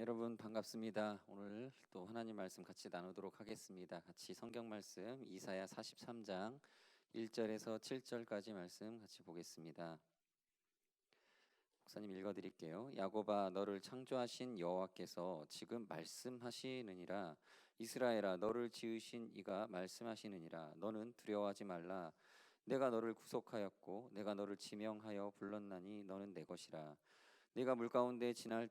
여러분 반갑습니다. 오늘 또 하나님 말씀 같이 나누도록 하겠습니다. 같이 성경 말씀 이사야 43장 1절에서 7절까지 말씀 같이 보겠습니다. 목사님 읽어드릴게요. 야곱아, 너를 창조하신 여호와께서 지금 말씀하시느니라. 이스라엘아, 너를 지으신 이가 말씀하시느니라. 너는 두려워하지 말라. 내가 너를 구속하였고 내가 너를 지명하여 불렀나니 너는 내 것이라. 네가 물 가운데 지날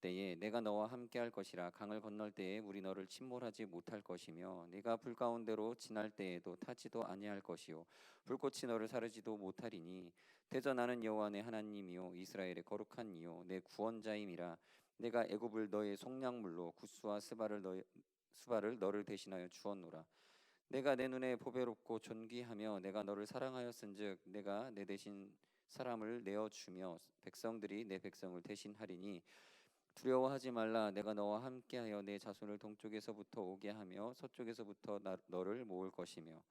때에 내가 너와 함께 할 것이라. 강을 건널 때에 물이 너를 침몰하지 못할 것이며 네가 불 가운데로 지날 때에도 타지도 아니할 것이요 불꽃이 너를 사르지도 못하리니 대저 나는 여호와 내 하나님이요 이스라엘의 거룩한 이요 내 구원자임이라. 내가 애굽을 너의 속량물로 구스와 스바를 너를 대신하여 주었노라. 내가 내 눈에 보배롭고 존귀하며 내가 너를 사랑하였은즉 내가 내 대신 사람을 내어 주며 백성들이 내 백성을 대신하리니 두려워하지 말라. 내가 너와 함께하여 내 자손을 동쪽에서부터 오게 하며 서쪽에서부터 너를 모을 것이며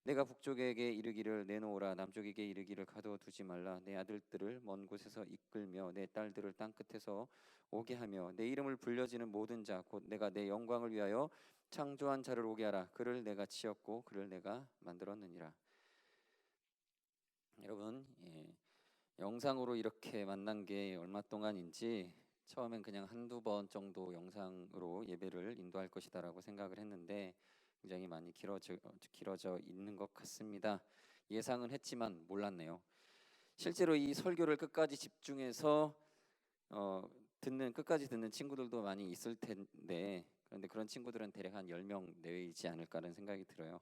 내가 북쪽에게 이르기를 내놓으라. 남쪽에게 이르기를 가둬두지 말라. 내 아들들을 먼 곳에서 이끌며 내 딸들을 땅 끝에서 오게 하며 내 이름을 불려지는 모든 자 곧 내가 내 영광을 위하여 창조한 자를 오게 하라. 그를 내가 지었고 그를 내가 만들었느니라. 여러분, 영상으로 이렇게 만난 게 얼마 동안인지 처음엔 그냥 한두 번 정도 영상으로 예배를 인도할 것이다라고 생각을 했는데 굉장히 많이 길어져 있는 것 같습니다. 예상은 했지만 몰랐네요. 실제로 이 설교를 끝까지 집중해서 끝까지 듣는 친구들도 많이 있을 텐데, 그런데 그런 친구들은 대략 한 10명 내외이지 않을까라는 생각이 들어요.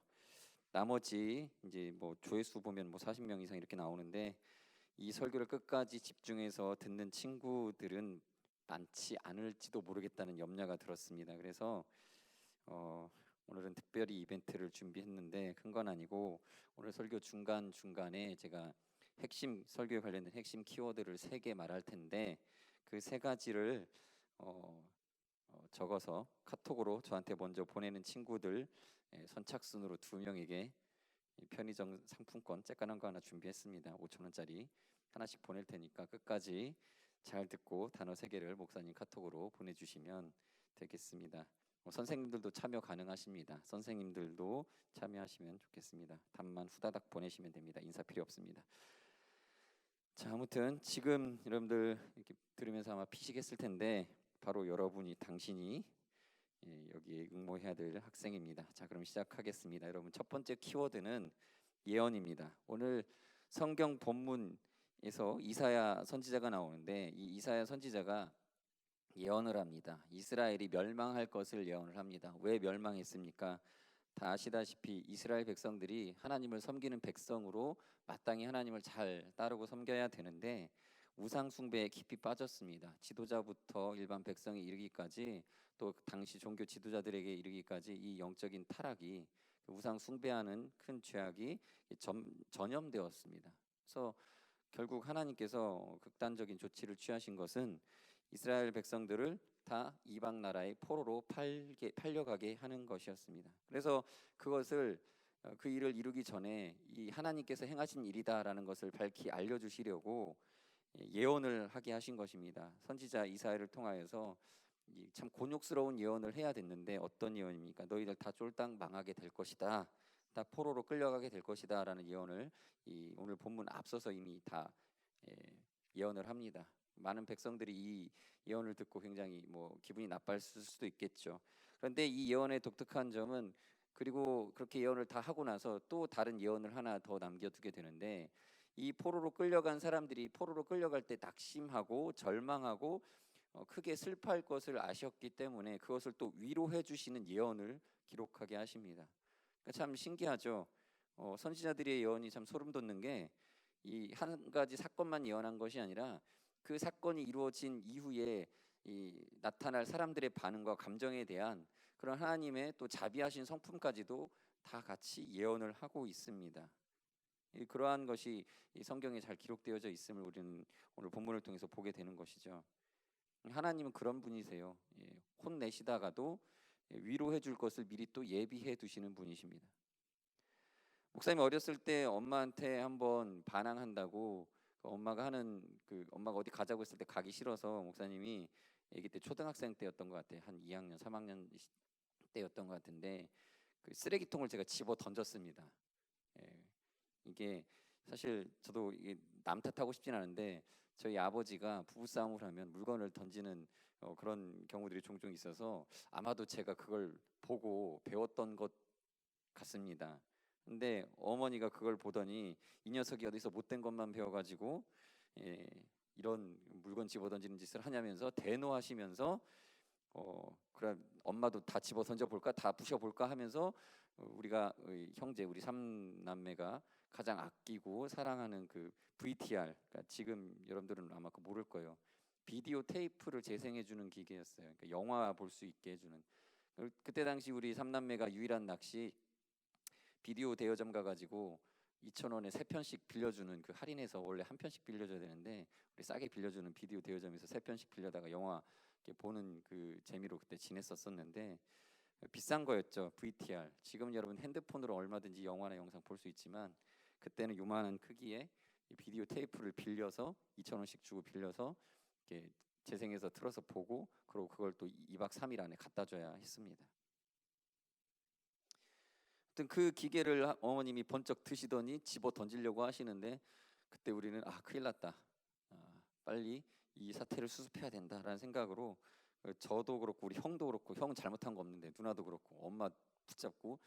나머지 이제 뭐 조회수 보면 뭐 40명 이상 이렇게 나오는데 이 설교를 끝까지 집중해서 듣는 친구들은 많지 않을지도 모르겠다는 염려가 들었습니다. 그래서 오늘은 특별히 이벤트를 준비했는데 큰 건 아니고 오늘 설교 중간중간에 제가 설교에 관련된 핵심 키워드를 3개 말할 텐데 그 3가지를 적어서 카톡으로 저한테 먼저 보내는 친구들 선착순으로 2명에게 편의점 상품권 쬐깐한 거 하나 준비했습니다. 5,000원짜리 하나씩 보낼 테니까 끝까지 잘 듣고 단어 3개를 목사님 카톡으로 보내주시면 되겠습니다. 선생님들도 참여 가능하십니다. 선생님들도 참여하시면 좋겠습니다. 답만 후다닥 보내시면 됩니다. 인사 필요 없습니다. 자, 아무튼 지금 여러분들 이렇게 들으면서 아마 피식했을 텐데 바로 당신이 여기에 응모해야 될 학생입니다. 자, 그럼 시작하겠습니다. 여러분, 첫 번째 키워드는 예언입니다. 오늘 성경 본문에서 이사야 선지자가 나오는데 이 이사야 선지자가 예언을 합니다. 이스라엘이 멸망할 것을 예언을 합니다. 왜 멸망했습니까? 다 아시다시피 이스라엘 백성들이 하나님을 섬기는 백성으로 마땅히 하나님을 잘 따르고 섬겨야 되는데 우상 숭배에 깊이 빠졌습니다. 지도자부터 일반 백성에 이르기까지 또 당시 종교 지도자들에게 이르기까지 이 영적인 타락이 우상 숭배하는 큰 죄악이 전염되었습니다. 그래서 결국 하나님께서 극단적인 조치를 취하신 것은 이스라엘 백성들을 다 이방 나라의 포로로 팔려가게 하는 것이었습니다. 그래서 그것을 그 일을 이루기 전에 이 하나님께서 행하신 일이다라는 것을 밝히 알려주시려고 예언을 하게 하신 것입니다. 선지자 이사야를 통하여서 참 곤욕스러운 예언을 해야 됐는데 어떤 예언입니까? 너희들 다 쫄딱 망하게 될 것이다. 다 포로로 끌려가게 될 것이다 라는 예언을 오늘 본문 앞서서 이미 다 예언을 합니다. 많은 백성들이 이 예언을 듣고 굉장히 기분이 나빴을 수도 있겠죠. 그런데 이 예언의 독특한 점은 그리고 그렇게 예언을 다 하고 나서 또 다른 예언을 하나 더 남겨두게 되는데 이 포로로 끌려간 사람들이 포로로 끌려갈 때 낙심하고 절망하고 크게 슬퍼할 것을 아셨기 때문에 그것을 또 위로해 주시는 예언을 기록하게 하십니다. 그러니까 참 신기하죠. 선지자들의 예언이 참 소름 돋는 게 이 한 가지 사건만 예언한 것이 아니라 그 사건이 이루어진 이후에 나타날 사람들의 반응과 감정에 대한 그런 하나님의 또 자비하신 성품까지도 다 같이 예언을 하고 있습니다. 그러한 것이 이 성경에 잘 기록되어져 있음을 우리는 오늘 본문을 통해서 보게 되는 것이죠. 하나님은 그런 분이세요. 혼내시다가도 위로해 줄 것을 미리 또 예비해 두시는 분이십니다. 목사님 어렸을 때 엄마한테 한번 반항한다고 엄마가 어디 가자고 했을 때 가기 싫어서 목사님이 아기 때 초등학생 때였던 것 같아요. 한 2학년, 3학년 때였던 것 같은데 그 쓰레기통을 제가 집어 던졌습니다. 예, 이게 사실 저도 이게 남 탓하고 싶진 않은데 저희 아버지가 부부싸움을 하면 물건을 던지는 그런 경우들이 종종 있어서 아마도 제가 그걸 보고 배웠던 것 같습니다. 근데 어머니가 그걸 보더니 이 녀석이 어디서 못된 것만 배워가지고 예, 이런 물건 집어 던지는 짓을 하냐면서 대노하시면서 그래 엄마도 다 집어 던져 볼까, 다 부셔 볼까 하면서 우리가 형제 우리 삼남매가 가장 아끼고 사랑하는 그 VTR, 그러니까 지금 여러분들은 아마 그 모를 거예요. 비디오 테이프를 재생해 주는 기계였어요. 그러니까 영화 볼 수 있게 해주는. 그때 당시 우리 삼남매가 유일한 낚시 비디오 대여점 가가지고 2,000원에 3편씩 빌려주는 그 할인해서 원래 한 편씩 빌려줘야 되는데 우리 싸게 빌려주는 비디오 대여점에서 3편씩 빌려다가 영화 이렇게 보는 그 재미로 그때 지냈었었는데 비싼 거였죠. VTR. 지금 여러분 핸드폰으로 얼마든지 영화나 영상 볼 수 있지만 그때는 요만한 크기의 이 비디오 테이프를 빌려서 2,000원씩 주고 빌려서 이렇게 재생해서 틀어서 보고 그리고 그걸 또 2박 3일 안에 갖다 줘야 했습니다. 하여튼 그 기계를 어머님이 번쩍 드시더니 집어 던지려고 하시는데 그때 우리는 큰일 났다. 빨리 이 사태를 수습해야 된다라는 생각으로 저도 그렇고 우리 형도 그렇고 형은 잘못한 거 없는데 누나도 그렇고 엄마 붙잡고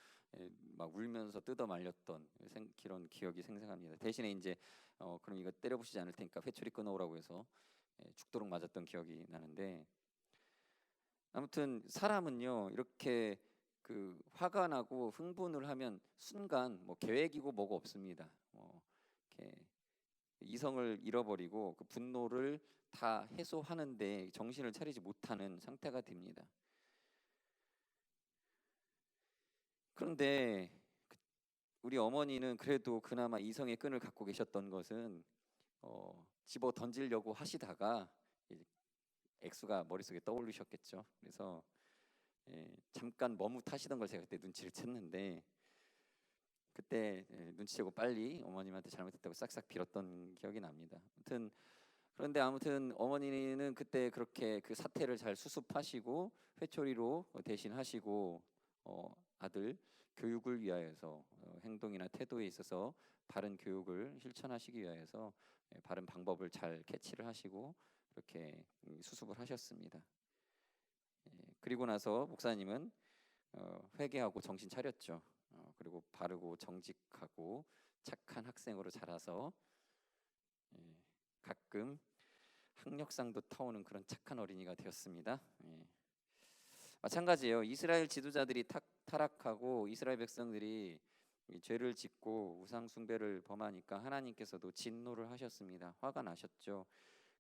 막 울면서 뜯어 말렸던 그런 기억이 생생합니다. 대신에 이제 그럼 이거 때려부시지 않을 테니까 회초리 끊어오라고 해서 죽도록 맞았던 기억이 나는데 아무튼 사람은요 이렇게 그 화가 나고 흥분을 하면 순간 뭐 계획이고 뭐고 없습니다. 이렇게 이성을 잃어버리고 그 분노를 다 해소하는데 정신을 차리지 못하는 상태가 됩니다. 그런데 우리 어머니는 그래도 그나마 이성의 끈을 갖고 계셨던 것은 집어 던지려고 하시다가 액수가 머릿속에 떠올리셨겠죠. 그래서 잠깐 머뭇하시던 걸 제가 그때 눈치를 챘는데 그때 눈치채고 빨리 어머님한테 잘못했다고 싹싹 빌었던 기억이 납니다. 아무튼 어머니는 그때 그렇게 그 사태를 잘 수습하시고 회초리로 대신하시고 아들 교육을 위하여서 행동이나 태도에 있어서 바른 교육을 실천하시기 위하여서 바른 방법을 잘 캐치를 하시고 그렇게 수습을 하셨습니다. 그리고 나서 목사님은 회개하고 정신 차렸죠. 그리고 바르고 정직하고 착한 학생으로 자라서 가끔 학력상도 타오는 그런 착한 어린이가 되었습니다. 마찬가지예요. 이스라엘 지도자들이 타락하고 이스라엘 백성들이 죄를 짓고 우상 숭배를 범하니까 하나님께서도 진노를 하셨습니다. 화가 나셨죠.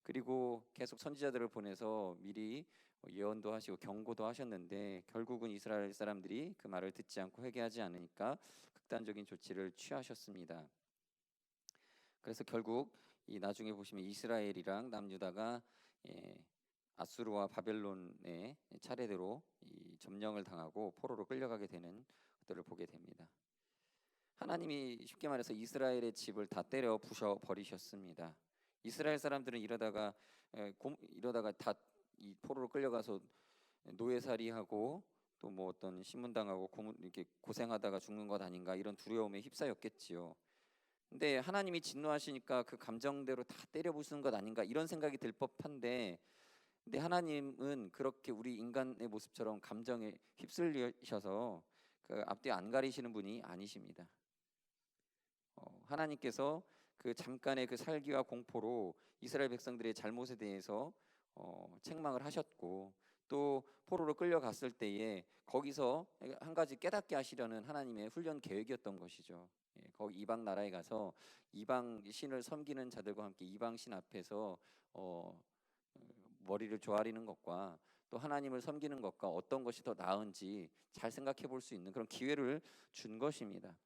그리고 계속 선지자들을 보내서 미리 예언도 하시고 경고도 하셨는데 결국은 이스라엘 사람들이 그 말을 듣지 않고 회개하지 않으니까 극단적인 조치를 취하셨습니다. 그래서 결국 이 나중에 보시면 이스라엘이랑 남유다가 아수르와 바벨론의 차례대로 이 점령을 당하고 포로로 끌려가게 되는 것들을 보게 됩니다. 하나님이 쉽게 말해서 이스라엘의 집을 다 때려 부셔 버리셨습니다. 이스라엘 사람들은 이러다가 다 이 포로로 끌려가서 노예살이하고 또 뭐 어떤 신문당하고 이렇게 고생하다가 죽는 것 아닌가 이런 두려움에 휩싸였겠지요. 근데 하나님이 진노하시니까 그 감정대로 다 때려 부수는 것 아닌가 이런 생각이 들 법한데 근데 하나님은 그렇게 우리 인간의 모습처럼 감정에 휩쓸리셔서 그 앞뒤 안 가리시는 분이 아니십니다. 하나님께서 그 잠깐의 그 살기와 공포로 이스라엘 백성들의 잘못에 대해서 책망을 하셨고 또 포로로 끌려갔을 때에 거기서 한 가지 깨닫게 하시려는 하나님의 훈련 계획이었던 것이죠. 거기 이방 나라에 가서 이방 신을 섬기는 자들과 함께 이방 신 앞에서 머리를 조아리는 것과 또 하나님을 섬기는 것과 어떤 것이 더 나은지 잘 생각해 볼 수 있는 그런 기회를 준 것입니다.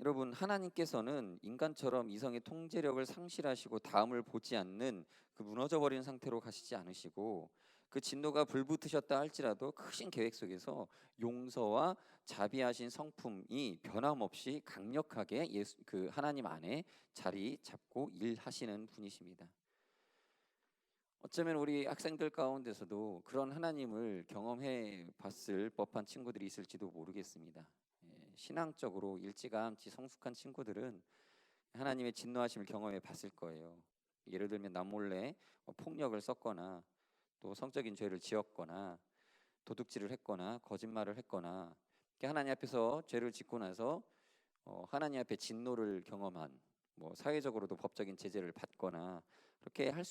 여러분 하나님께서는 인간처럼 이성의 통제력을 상실하시고 다음을 보지 않는 그 무너져버린 상태로 가시지 않으시고 그 진노가 불붙으셨다 할지라도 크신 계획 속에서 용서와 자비하신 성품이 변함없이 강력하게 그 하나님 안에 자리 잡고 일하시는 분이십니다. 어쩌면 우리 학생들 가운데서도 그런 하나님을 경험해 봤을 법한 친구들이 있을지도 모르겠습니다. 신앙적으로 일찌감치 성숙한 친구들은 하나님의 진노하심을 경험해 봤을 거예요. 예를 들면 남몰래 폭력을 썼거나 또 성적인 죄를 지었거나 도둑질을 했거나 거짓말을 했거나 하나님 앞에서 죄를 짓고 나서 하나님 앞에 진노를 경험한, 뭐 사회적으로도 법적인 제재를 받거나 그렇게 될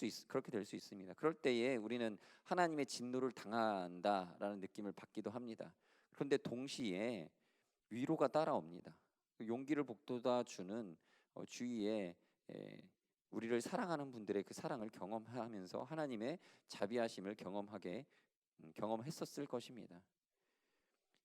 수 있습니다. 그럴 때에 우리는 하나님의 진노를 당한다라는 느낌을 받기도 합니다. 그런데 동시에 위로가 따라옵니다. 용기를 북돋아 주는 주위에 우리를 사랑하는 분들의 그 사랑을 경험하면서 하나님의 자비하심을 경험했었을 것입니다.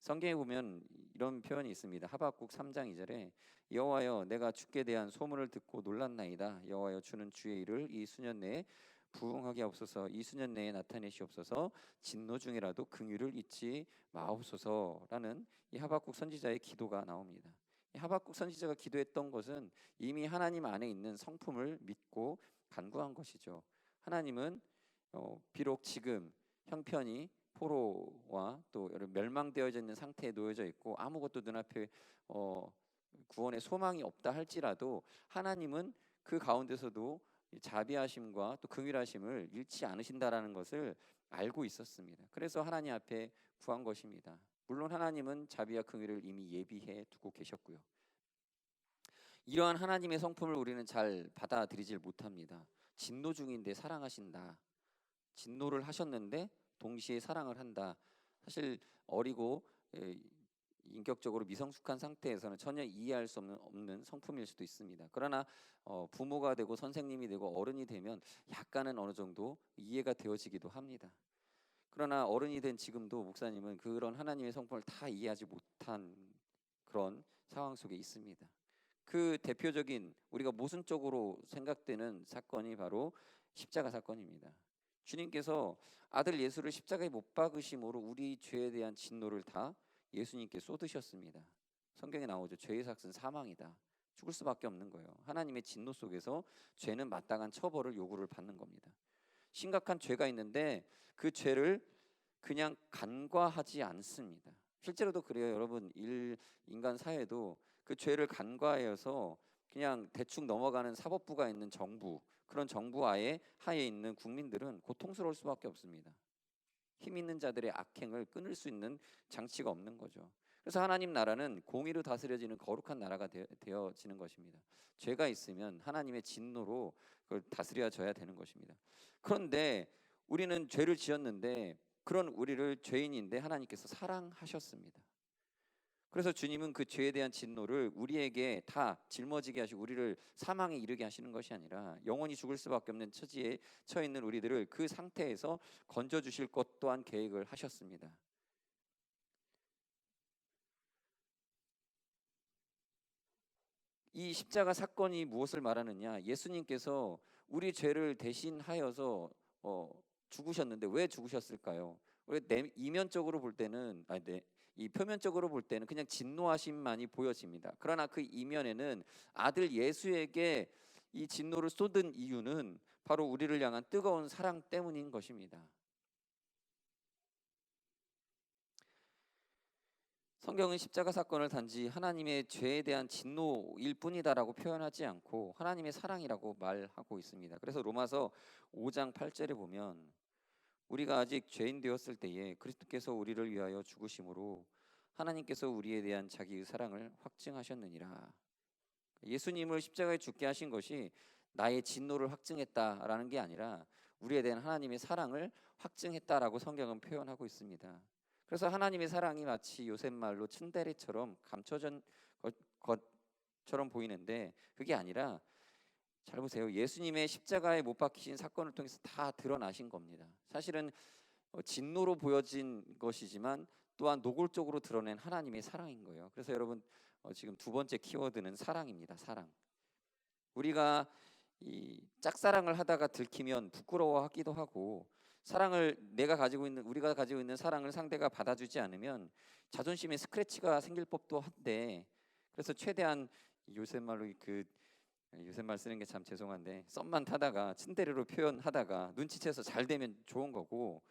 성경에 보면 이런 표현이 있습니다. 하박국 3장 2절에 여호와여 내가 주께 대한 소문을 듣고 놀랐나이다. 여호와여 주는 주의 일을 이 수년 내에 부응하게 하옵소서. 이 수년 내에 나타내시옵소서. 진노 중이라도 긍휼을 잊지 마옵소서라는 이 하박국 선지자의 기도가 나옵니다. 이 하박국 선지자가 기도했던 것은 이미 하나님 안에 있는 성품을 믿고 간구한 것이죠. 하나님은 비록 지금 형편이 포로와 또 멸망되어져 있는 상태에 놓여져 있고 아무것도 눈앞에 구원의 소망이 없다 할지라도 하나님은 그 가운데서도 자비하심과 또 긍휼하심을 잃지 않으신다라는 것을 알고 있었습니다. 그래서 하나님 앞에 구한 것입니다. 물론 하나님은 자비와 긍휼을 이미 예비해 두고 계셨고요. 이러한 하나님의 성품을 우리는 잘 받아들이질 못합니다. 진노 중인데 사랑하신다. 진노를 하셨는데 동시에 사랑을 한다. 사실 어리고 인격적으로 미성숙한 상태에서는 전혀 이해할 수 없는 성품일 수도 있습니다. 그러나 부모가 되고 선생님이 되고 어른이 되면 약간은 어느 정도 이해가 되어지기도 합니다. 그러나 어른이 된 지금도 목사님은 그런 하나님의 성품을 다 이해하지 못한 그런 상황 속에 있습니다. 그 대표적인 우리가 모순적으로 생각되는 사건이 바로 십자가 사건입니다. 주님께서 아들 예수를 십자가에 못 박으심으로 우리 죄에 대한 진노를 다 예수님께 쏟으셨습니다. 성경에 나오죠. 죄의 삭은 사망이다. 죽을 수밖에 없는 거예요. 하나님의 진노 속에서 죄는 마땅한 처벌을 요구를 받는 겁니다. 심각한 죄가 있는데 그 죄를 그냥 간과하지 않습니다. 실제로도 그래요. 여러분, 인간 사회도 그 죄를 간과해서 그냥 대충 넘어가는 사법부가 있는 정부, 그런 정부 하에 있는 국민들은 고통스러울 수밖에 없습니다. 힘 있는 자들의 악행을 끊을 수 있는 장치가 없는 거죠. 그래서 하나님 나라는 공의로 다스려지는 거룩한 나라가 되어지는 것입니다. 죄가 있으면 하나님의 진노로 그걸 다스려져야 되는 것입니다. 그런데 우리는 죄를 지었는데 그런 우리를 죄인인데 하나님께서 사랑하셨습니다. 그래서 주님은 그 죄에 대한 진노를 우리에게 다 짊어지게 하시고 우리를 사망에 이르게 하시는 것이 아니라 영원히 죽을 수밖에 없는 처지에 처해 있는 우리들을 그 상태에서 건져 주실 것 또한 계획을 하셨습니다. 이 십자가 사건이 무엇을 말하느냐? 예수님께서 우리 죄를 대신하여서 죽으셨는데 왜 죽으셨을까요? 우리 이면적으로 볼 때는 이 표면적으로 볼 때는 그냥 진노하심만이 보여집니다. 그러나 그 이면에는 아들 예수에게 이 진노를 쏟은 이유는 바로 우리를 향한 뜨거운 사랑 때문인 것입니다. 성경은 십자가 사건을 단지 하나님의 죄에 대한 진노일 뿐이다라고 표현하지 않고 하나님의 사랑이라고 말하고 있습니다. 그래서 로마서 5장 8절에 보면 우리가 아직 죄인 되었을 때에 그리스도께서 우리를 위하여 죽으심으로 하나님께서 우리에 대한 자기의 사랑을 확증하셨느니라. 예수님을 십자가에 죽게 하신 것이 나의 진노를 확증했다라는 게 아니라 우리에 대한 하나님의 사랑을 확증했다라고 성경은 표현하고 있습니다. 그래서 하나님의 사랑이 마치 요새 말로 츤데레처럼 감춰진 것처럼 보이는데 그게 아니라 잘 보세요. 예수님의 십자가에 못 박히신 사건을 통해서 다 드러나신 겁니다. 사실은 진노로 보여진 것이지만 또한 노골적으로 드러낸 하나님의 사랑인 거예요. 그래서 여러분 지금 두 번째 키워드는 사랑입니다. 사랑. 우리가 이 짝사랑을 하다가 들키면 부끄러워하기도 하고 우리가 가지고 있는 사랑을 상대가 받아주지 않으면 자존심에 스크래치가 생길 법도 한데 그래서 최대한 요새 말로 그 요새 말 쓰는 게 참 죄송한데 썸만 타다가 츤데레로 표현하다가 눈치채서 잘 되면 좋은 거고,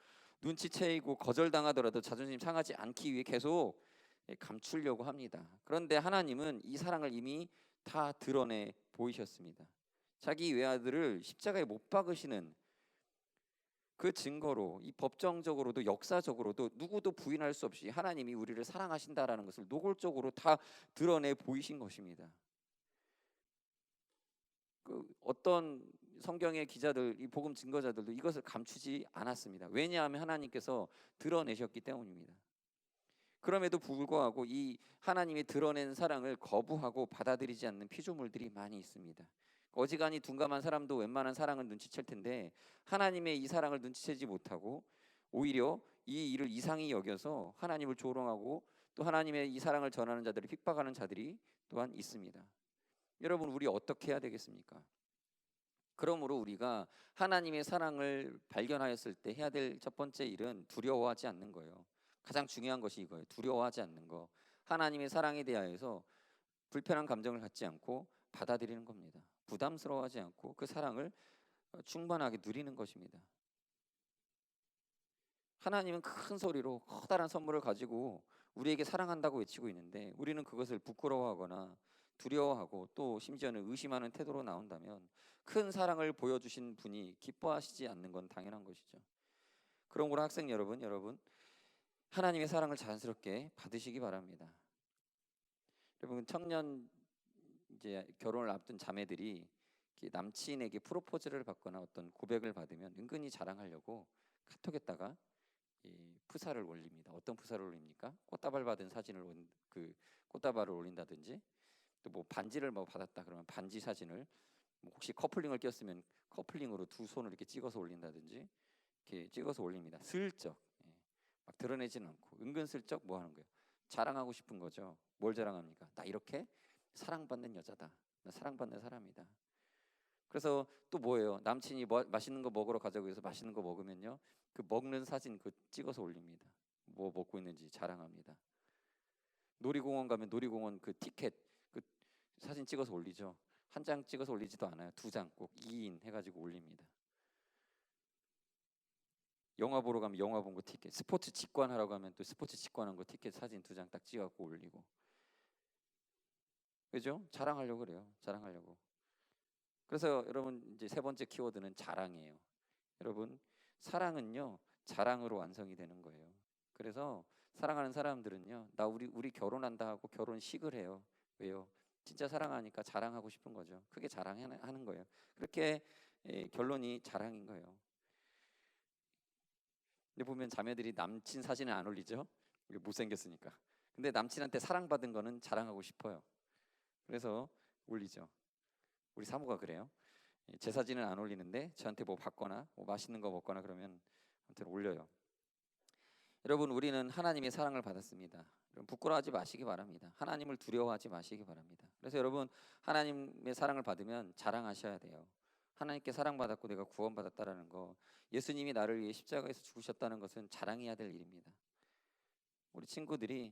눈치채이고 거절당하더라도 자존심 상하지 않기 위해 계속 감추려고 합니다. 그런데 하나님은 이 사랑을 이미 다 드러내 보이셨습니다. 자기 외아들을 십자가에 못 박으시는 그 증거로, 이 법정적으로도 역사적으로도 누구도 부인할 수 없이 하나님이 우리를 사랑하신다라는 것을 노골적으로 다 드러내 보이신 것입니다. 그 어떤 성경의 기자들, 이 복음 증거자들도 이것을 감추지 않았습니다. 왜냐하면 하나님께서 드러내셨기 때문입니다. 그럼에도 불구하고 이 하나님이 드러낸 사랑을 거부하고 받아들이지 않는 피조물들이 많이 있습니다. 어지간히 둔감한 사람도 웬만한 사랑을 눈치챌 텐데, 하나님의 이 사랑을 눈치채지 못하고 오히려 이 일을 이상히 여겨서 하나님을 조롱하고 또 하나님의 이 사랑을 전하는 자들을 핍박하는 자들이 또한 있습니다. 여러분, 우리 어떻게 해야 되겠습니까? 그러므로 우리가 하나님의 사랑을 발견하였을 때 해야 될 첫 번째 일은 두려워하지 않는 거예요. 가장 중요한 것이 이거예요. 두려워하지 않는 거. 하나님의 사랑에 대하여서 불편한 감정을 갖지 않고 받아들이는 겁니다. 부담스러워하지 않고 그 사랑을 충만하게 누리는 것입니다. 하나님은 큰 소리로 커다란 선물을 가지고 우리에게 사랑한다고 외치고 있는데, 우리는 그것을 부끄러워하거나 두려워하고 또 심지어는 의심하는 태도로 나온다면 큰 사랑을 보여주신 분이 기뻐하시지 않는 건 당연한 것이죠. 그러므로 학생 여러분, 하나님의 사랑을 자연스럽게 받으시기 바랍니다. 여러분, 청년 이제 결혼을 앞둔 자매들이 남친에게 프로포즈를 받거나 어떤 고백을 받으면 은근히 자랑하려고 카톡에다가 이 프사를 올립니다. 어떤 프사를 올립니까? 꽃다발 받은 사진을 그 꽃다발을 올린다든지, 또 뭐 반지를 뭐 받았다 그러면 반지 사진을, 뭐 혹시 커플링을 꼈으면 커플링으로 두 손을 이렇게 찍어서 올린다든지 이렇게 찍어서 올립니다. 슬쩍, 막 드러내지는 않고 은근슬쩍 뭐 하는 거예요? 자랑하고 싶은 거죠. 뭘 자랑합니까? 나 이렇게 사랑받는 여자다. 나 사랑받는 사람이다. 그래서 또 뭐예요? 남친이 맛있는 거 먹으러 가자고 해서 맛있는 거 먹으면요, 그 먹는 사진 그 찍어서 올립니다. 뭐 먹고 있는지 자랑합니다. 놀이공원 가면 놀이공원 그 티켓 그 사진 찍어서 올리죠. 한 장 찍어서 올리지도 않아요. 두 장 꼭 2인 해가지고 올립니다. 영화 보러 가면 영화 본 거 티켓, 스포츠 직관하러 가면 또 스포츠 직관한 거 티켓 사진 두 장 딱 찍어갖고 올리고, 그죠? 자랑하려고 그래요. 자랑하려고. 그래서 여러분, 이제 세 번째 키워드는 자랑이에요. 여러분, 사랑은요 자랑으로 완성이 되는 거예요. 그래서 사랑하는 사람들은요, 나 우리 결혼한다 하고 결혼식을 해요. 왜요? 진짜 사랑하니까 자랑하고 싶은 거죠. 그게 자랑하는 거예요. 그렇게 결론이 자랑인 거예요. 근데 보면 자매들이 남친 사진을 안 올리죠. 못생겼으니까. 근데 남친한테 사랑받은 거는 자랑하고 싶어요. 그래서 올리죠. 우리 사모가 그래요. 제 사진은 안 올리는데 저한테 뭐 받거나 뭐 맛있는 거 먹거나 그러면 아무튼 올려요. 여러분, 우리는 하나님의 사랑을 받았습니다. 여러분, 부끄러워하지 마시기 바랍니다. 하나님을 두려워하지 마시기 바랍니다. 그래서 여러분, 하나님의 사랑을 받으면 자랑하셔야 돼요. 하나님께 사랑받았고 내가 구원받았다라는 거, 예수님이 나를 위해 십자가에서 죽으셨다는 것은 자랑해야 될 일입니다. 우리 친구들이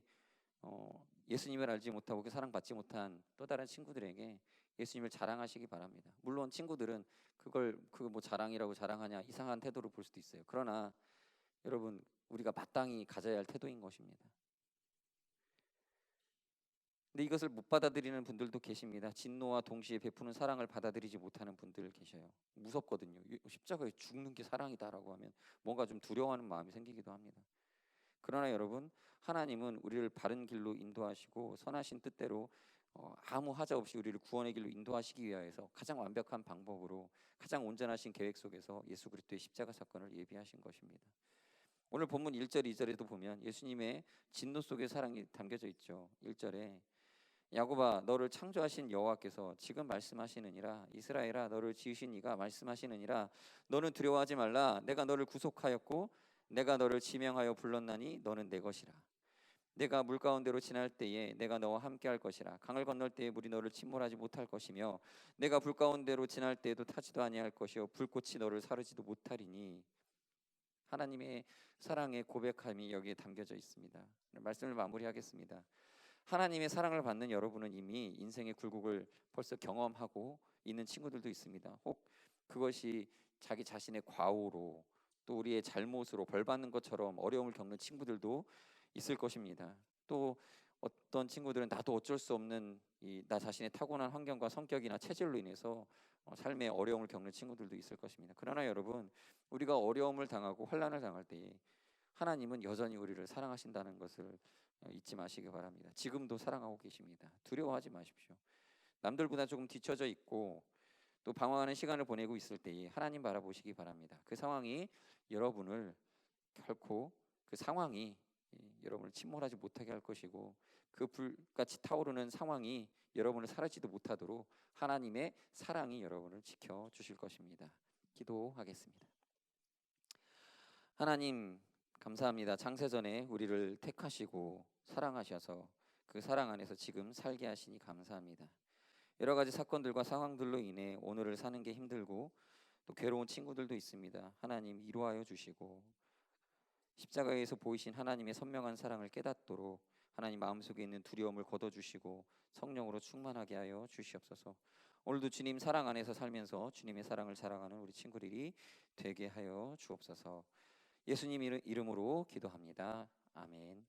예수님을 알지 못하고 그 사랑받지 못한 또 다른 친구들에게 예수님을 자랑하시기 바랍니다. 물론 친구들은 그걸 뭐 자랑이라고 자랑하냐 이상한 태도로 볼 수도 있어요. 그러나 여러분, 우리가 마땅히 가져야 할 태도인 것입니다. 근데 이것을 못 받아들이는 분들도 계십니다. 진노와 동시에 베푸는 사랑을 받아들이지 못하는 분들 계셔요. 무섭거든요. 십자가에 죽는 게 사랑이다라고 하면 뭔가 좀 두려워하는 마음이 생기기도 합니다. 그러나 여러분, 하나님은 우리를 바른 길로 인도하시고 선하신 뜻대로 아무 하자 없이 우리를 구원의 길로 인도하시기 위하여서 가장 완벽한 방법으로 가장 온전하신 계획 속에서 예수 그리스도의 십자가 사건을 예비하신 것입니다. 오늘 본문 1절 2절에도 보면 예수님의 진노 속에 사랑이 담겨져 있죠. 1절에 야곱아, 너를 창조하신 여호와께서 지금 말씀하시느니라. 이스라엘아, 너를 지으신 이가 말씀하시느니라. 너는 두려워하지 말라. 내가 너를 구속하였고 내가 너를 지명하여 불렀나니 너는 내 것이라. 내가 물 가운데로 지날 때에 내가 너와 함께 할 것이라. 강을 건널 때에 물이 너를 침몰하지 못할 것이며 내가 불 가운데로 지날 때에도 타지도 아니할 것이요 불꽃이 너를 사르지도 못하리니. 하나님의 사랑의 고백함이 여기에 담겨져 있습니다. 말씀을 마무리하겠습니다. 하나님의 사랑을 받는 여러분은 이미 인생의 굴곡을 벌써 경험하고 있는 친구들도 있습니다. 혹 그것이 자기 자신의 과오로 또 우리의 잘못으로 벌 받는 것처럼 어려움을 겪는 친구들도 있을 것입니다. 또 어떤 친구들은 나도 어쩔 수 없는 나 자신의 타고난 환경과 성격이나 체질로 인해서 삶의 어려움을 겪는 친구들도 있을 것입니다. 그러나 여러분, 우리가 어려움을 당하고 환난을 당할 때에 하나님은 여전히 우리를 사랑하신다는 것을 잊지 마시기 바랍니다. 지금도 사랑하고 계십니다. 두려워하지 마십시오. 남들보다 조금 뒤처져 있고 또 방황하는 시간을 보내고 있을 때에 하나님 바라보시기 바랍니다. 그 상황이 여러분을 결코 그 상황이 여러분을 침몰하지 못하게 할 것이고 그 불같이 타오르는 상황이 여러분을 사르지도 못하도록 하나님의 사랑이 여러분을 지켜 주실 것입니다. 기도하겠습니다. 하나님 감사합니다. 창세전에 우리를 택하시고 사랑하셔서 그 사랑 안에서 지금 살게 하시니 감사합니다. 여러 가지 사건들과 상황들로 인해 오늘을 사는 게 힘들고 또 괴로운 친구들도 있습니다. 하나님 위로하여 주시고 십자가에서 보이신 하나님의 선명한 사랑을 깨닫도록 하나님 마음속에 있는 두려움을 걷어주시고 성령으로 충만하게 하여 주시옵소서. 오늘도 주님 사랑 안에서 살면서 주님의 사랑을 자랑하는 우리 친구들이 되게 하여 주옵소서. 예수님 이름으로 기도합니다. 아멘.